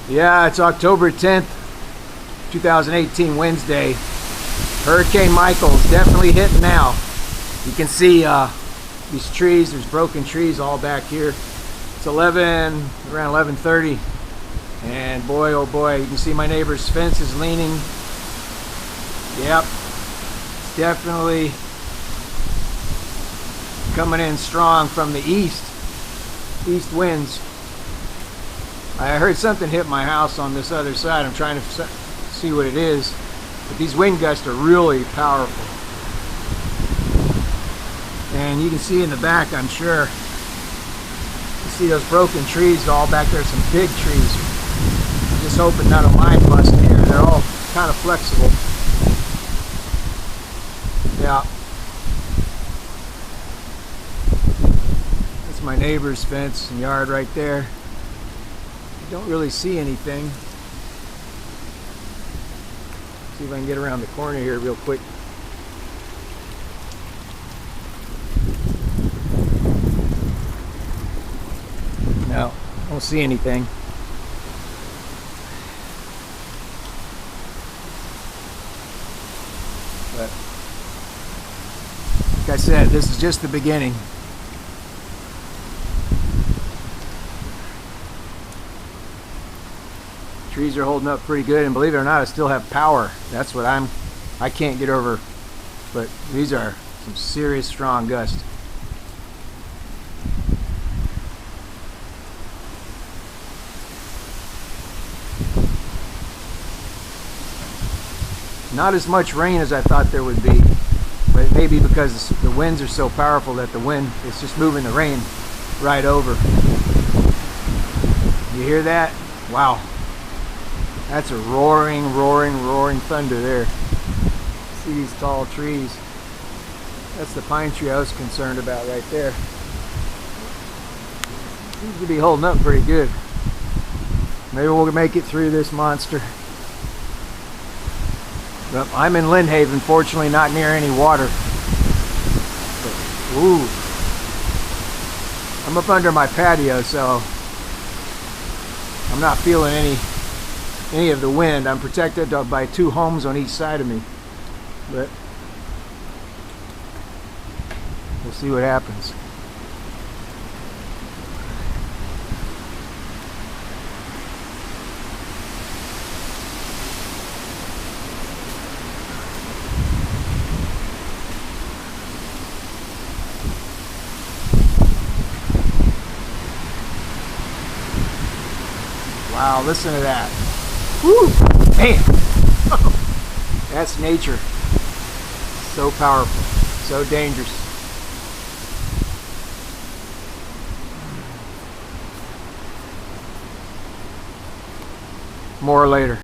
Yeah, it's October 10th, 2018, Wednesday. Hurricane Michael's definitely hitting now. You can see these trees, there's broken trees all back here. It's around 11:30. And boy, oh boy, you can see my neighbor's fence is leaning. Yep, it's definitely coming in strong from the east winds. I heard something hit my house on this other side. I'm trying to see what it is, but these wind gusts are really powerful. And you can see in the back, I'm sure, you see those broken trees all back there, some big trees. I'm just hoping none of mine bust here. They're all kind of flexible. Yeah. That's my neighbor's fence and yard right there. Don't really see anything. See if I can get around the corner here real quick. No, don't see anything. But like I said, this is just the beginning. Trees are holding up pretty good, and believe it or not, I still have power. That's what I can't get over. But these are some serious strong gusts. Not as much rain as I thought there would be, but it may be because the winds are so powerful that the wind is just moving the rain right over. You hear that? Wow. That's a roaring thunder there. See these tall trees? That's the pine tree I was concerned about right there. Seems to be holding up pretty good. Maybe we'll make it through this monster. But I'm in Lindhaven, fortunately not near any water. But, ooh. I'm up under my patio, so I'm not feeling any of the wind. I'm protected by 2 homes on each side of me, but we'll see what happens. Wow, listen to that. Woo! Man! That's nature. So powerful. So dangerous. More later.